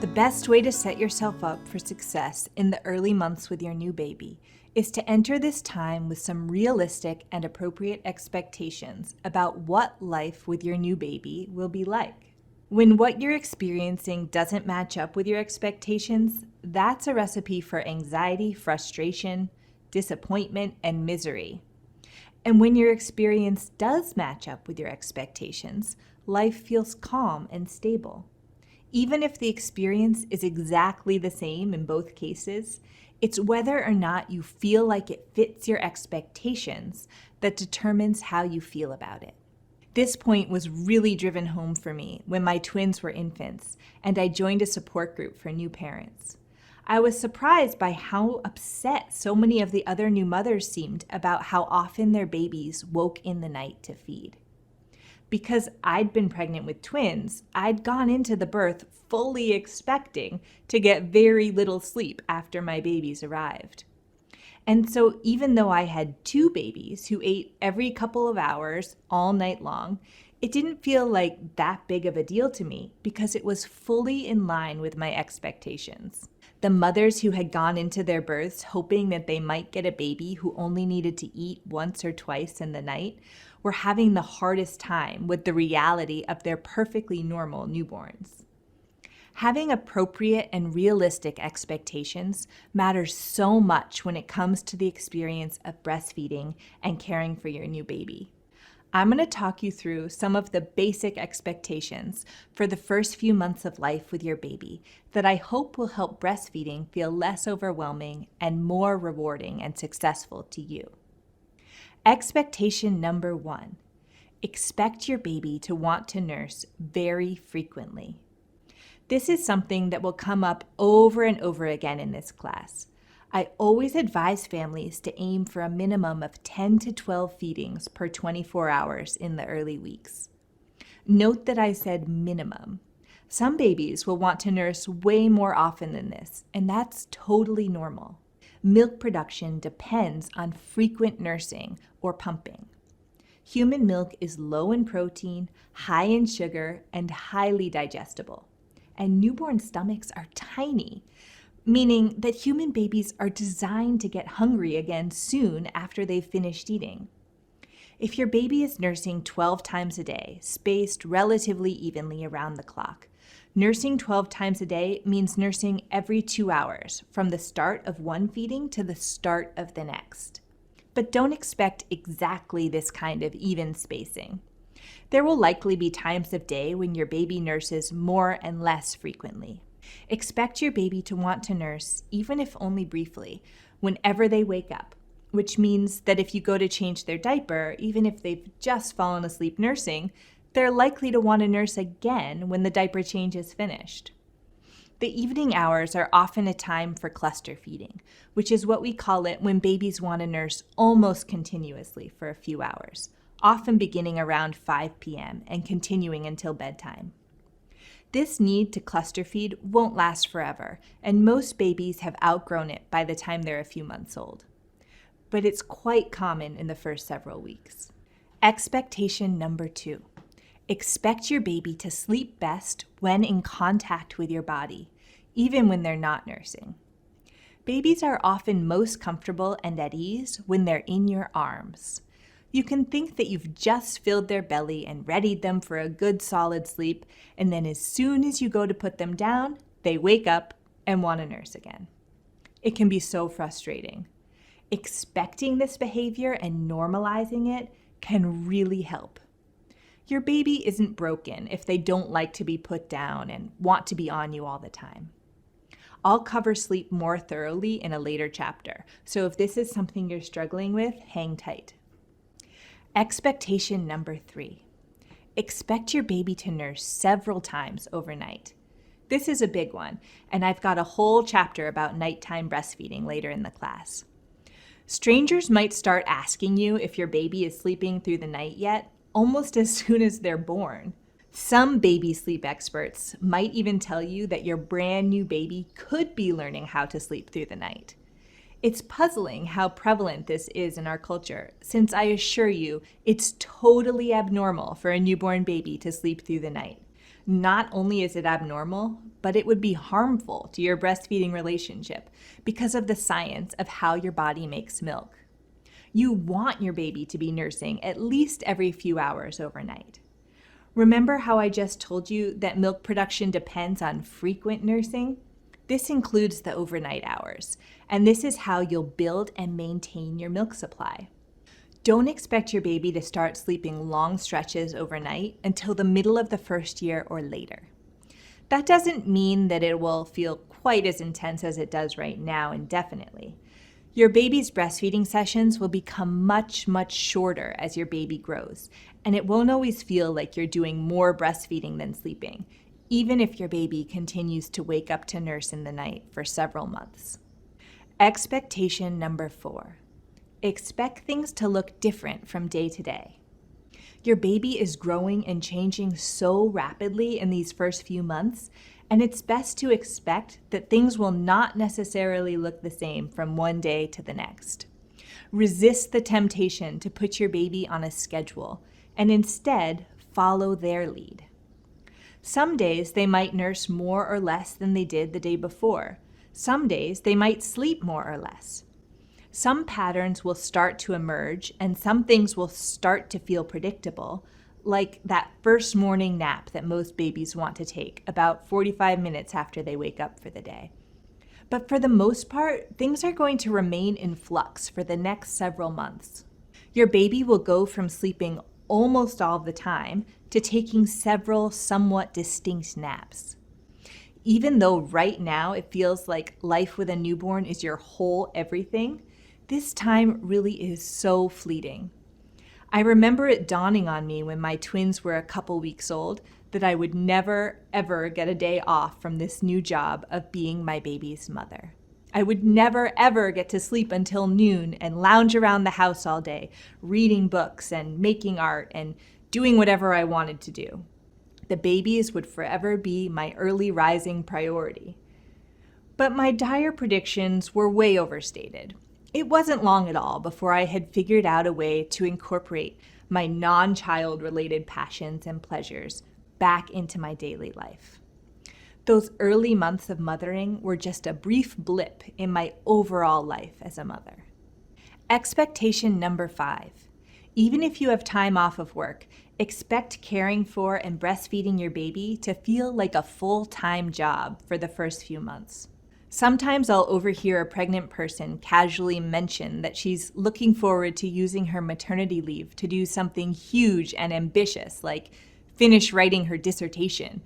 The best way to set yourself up for success in the early months with your new baby is to enter this time with some realistic and appropriate expectations about what life with your new baby will be like. When what you're experiencing doesn't match up with your expectations, that's a recipe for anxiety, frustration, disappointment, and misery. And when your experience does match up with your expectations, life feels calm and stable. Even if the experience is exactly the same in both cases, it's whether or not you feel like it fits your expectations that determines how you feel about it. This point was really driven home for me when my twins were infants and I joined a support group for new parents. I was surprised by how upset so many of the other new mothers seemed about how often their babies woke in the night to feed. Because I'd been pregnant with twins, I'd gone into the birth fully expecting to get very little sleep after my babies arrived. And so even though I had two babies who ate every couple of hours all night long, it didn't feel like that big of a deal to me because it was fully in line with my expectations. The mothers who had gone into their births hoping that they might get a baby who only needed to eat once or twice in the night were having the hardest time with the reality of their perfectly normal newborns. Having appropriate and realistic expectations matters so much when it comes to the experience of breastfeeding and caring for your new baby. I'm going to talk you through some of the basic expectations for the first few months of life with your baby that I hope will help breastfeeding feel less overwhelming and more rewarding and successful to you. Expectation number 1, expect your baby to want to nurse very frequently. This is something that will come up over and over again in this class. I always advise families to aim for a minimum of 10 to 12 feedings per 24 hours in the early weeks. Note that I said minimum. Some babies will want to nurse way more often than this, and that's totally normal. Milk production depends on frequent nursing or pumping. Human milk is low in protein, high in sugar, and highly digestible. And newborn stomachs are tiny, meaning that human babies are designed to get hungry again soon after they've finished eating. If your baby is nursing 12 times a day, spaced relatively evenly around the clock, nursing 12 times a day means nursing every 2 hours, from the start of one feeding to the start of the next. But don't expect exactly this kind of even spacing. There will likely be times of day when your baby nurses more and less frequently. Expect your baby to want to nurse, even if only briefly, whenever they wake up, which means that if you go to change their diaper, even if they've just fallen asleep nursing, they're likely to want to nurse again when the diaper change is finished. The evening hours are often a time for cluster feeding, which is what we call it when babies want to nurse almost continuously for a few hours, often beginning around 5 p.m. and continuing until bedtime. This need to cluster feed won't last forever, and most babies have outgrown it by the time they're a few months old. But it's quite common in the first several weeks. Expectation number 2. Expect your baby to sleep best when in contact with your body, even when they're not nursing. Babies are often most comfortable and at ease when they're in your arms. You can think that you've just filled their belly and readied them for a good solid sleep, and then as soon as you go to put them down, they wake up and want to nurse again. It can be so frustrating. Expecting this behavior and normalizing it can really help. Your baby isn't broken if they don't like to be put down and want to be on you all the time. I'll cover sleep more thoroughly in a later chapter, so if this is something you're struggling with, hang tight. Expectation number 3. Expect your baby to nurse several times overnight. This is a big one, and I've got a whole chapter about nighttime breastfeeding later in the class. Strangers might start asking you if your baby is sleeping through the night yet, almost as soon as they're born. Some baby sleep experts might even tell you that your brand new baby could be learning how to sleep through the night. It's puzzling how prevalent this is in our culture, since I assure you, it's totally abnormal for a newborn baby to sleep through the night. Not only is it abnormal, but it would be harmful to your breastfeeding relationship because of the science of how your body makes milk. You want your baby to be nursing at least every few hours overnight. Remember how I just told you that milk production depends on frequent nursing? This includes the overnight hours, and this is how you'll build and maintain your milk supply. Don't expect your baby to start sleeping long stretches overnight until the middle of the first year or later. That doesn't mean that it will feel quite as intense as it does right now indefinitely. Your baby's breastfeeding sessions will become much, much shorter as your baby grows, and it won't always feel like you're doing more breastfeeding than sleeping, even if your baby continues to wake up to nurse in the night for several months. Expectation number 4. Expect things to look different from day to day. Your baby is growing and changing so rapidly in these first few months, and it's best to expect that things will not necessarily look the same from one day to the next. Resist the temptation to put your baby on a schedule, and instead follow their lead. Some days they might nurse more or less than they did the day before. Some days they might sleep more or less. Some patterns will start to emerge and some things will start to feel predictable, like that first morning nap that most babies want to take about 45 minutes after they wake up for the day. But for the most part, things are going to remain in flux for the next several months. Your baby will go from sleeping almost all the time to taking several somewhat distinct naps. Even though right now it feels like life with a newborn is your whole everything, this time really is so fleeting. I remember it dawning on me when my twins were a couple weeks old that I would never, ever get a day off from this new job of being my baby's mother. I would never, ever get to sleep until noon and lounge around the house all day, reading books and making art and doing whatever I wanted to do. The babies would forever be my early rising priority. But my dire predictions were way overstated. It wasn't long at all before I had figured out a way to incorporate my non-child related passions and pleasures back into my daily life. Those early months of mothering were just a brief blip in my overall life as a mother. Expectation number 5. Even if you have time off of work, expect caring for and breastfeeding your baby to feel like a full-time job for the first few months. Sometimes I'll overhear a pregnant person casually mention that she's looking forward to using her maternity leave to do something huge and ambitious, like finish writing her dissertation.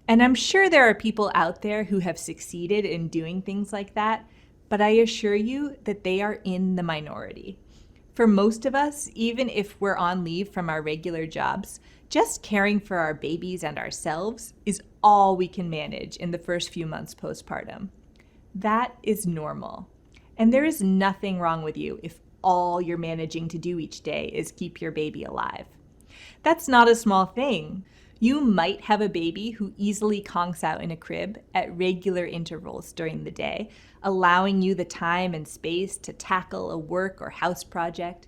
And I'm sure there are people out there who have succeeded in doing things like that, but I assure you that they are in the minority. For most of us, even if we're on leave from our regular jobs, just caring for our babies and ourselves is all we can manage in the first few months postpartum. That is normal. And there is nothing wrong with you if all you're managing to do each day is keep your baby alive. That's not a small thing. You might have a baby who easily conks out in a crib at regular intervals during the day, allowing you the time and space to tackle a work or house project.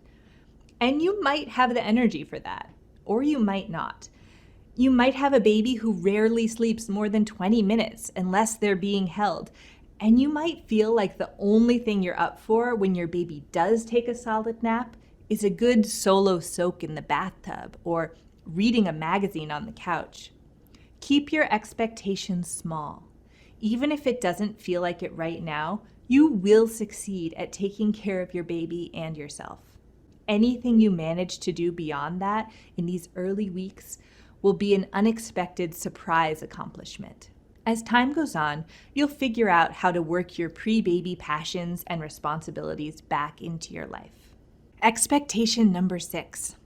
And you might have the energy for that, or you might not. You might have a baby who rarely sleeps more than 20 minutes unless they're being held. And you might feel like the only thing you're up for when your baby does take a solid nap is a good solo soak in the bathtub or reading a magazine on the couch. Keep your expectations small. Even if it doesn't feel like it right now, you will succeed at taking care of your baby and yourself. Anything you manage to do beyond that in these early weeks will be an unexpected surprise accomplishment. As time goes on, you'll figure out how to work your pre-baby passions and responsibilities back into your life. Expectation number 6.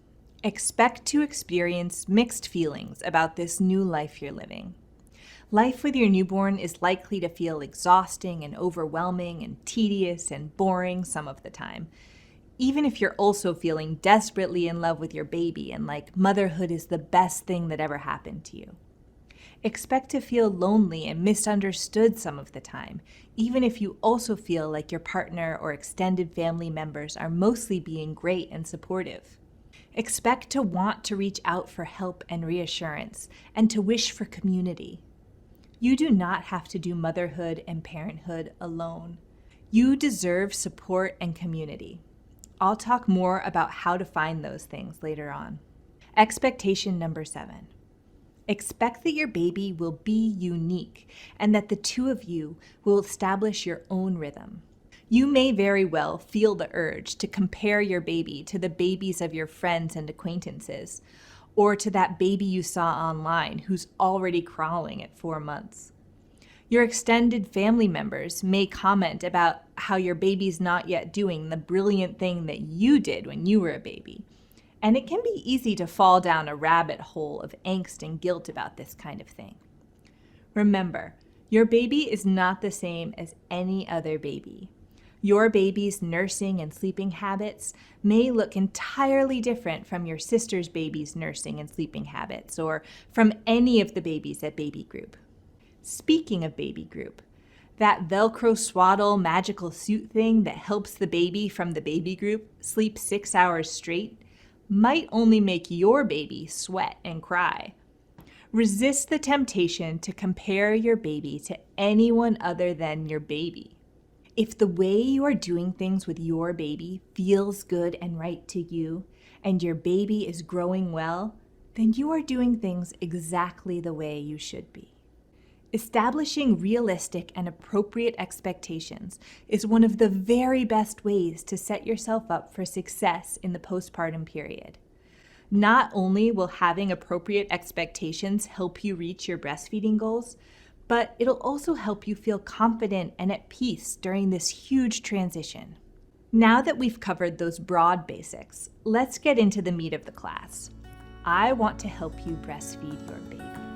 Expect to experience mixed feelings about this new life you're living. Life with your newborn is likely to feel exhausting and overwhelming and tedious and boring some of the time, even if you're also feeling desperately in love with your baby and like motherhood is the best thing that ever happened to you. Expect to feel lonely and misunderstood some of the time, even if you also feel like your partner or extended family members are mostly being great and supportive. Expect to want to reach out for help and reassurance, and to wish for community. You do not have to do motherhood and parenthood alone. You deserve support and community. I'll talk more about how to find those things later on. Expectation number 7. Expect that your baby will be unique and that the two of you will establish your own rhythm. You may very well feel the urge to compare your baby to the babies of your friends and acquaintances, or to that baby you saw online who's already crawling at 4 months. Your extended family members may comment about how your baby's not yet doing the brilliant thing that you did when you were a baby. And it can be easy to fall down a rabbit hole of angst and guilt about this kind of thing. Remember, your baby is not the same as any other baby. Your baby's nursing and sleeping habits may look entirely different from your sister's baby's nursing and sleeping habits, or from any of the babies at baby group. Speaking of baby group, that Velcro swaddle magical suit thing that helps the baby from the baby group sleep 6 hours straight might only make your baby sweat and cry. Resist the temptation to compare your baby to anyone other than your baby. If the way you are doing things with your baby feels good and right to you, and your baby is growing well, then you are doing things exactly the way you should be. Establishing realistic and appropriate expectations is one of the very best ways to set yourself up for success in the postpartum period. Not only will having appropriate expectations help you reach your breastfeeding goals, but it'll also help you feel confident and at peace during this huge transition. Now that we've covered those broad basics, let's get into the meat of the class. I want to help you breastfeed your baby.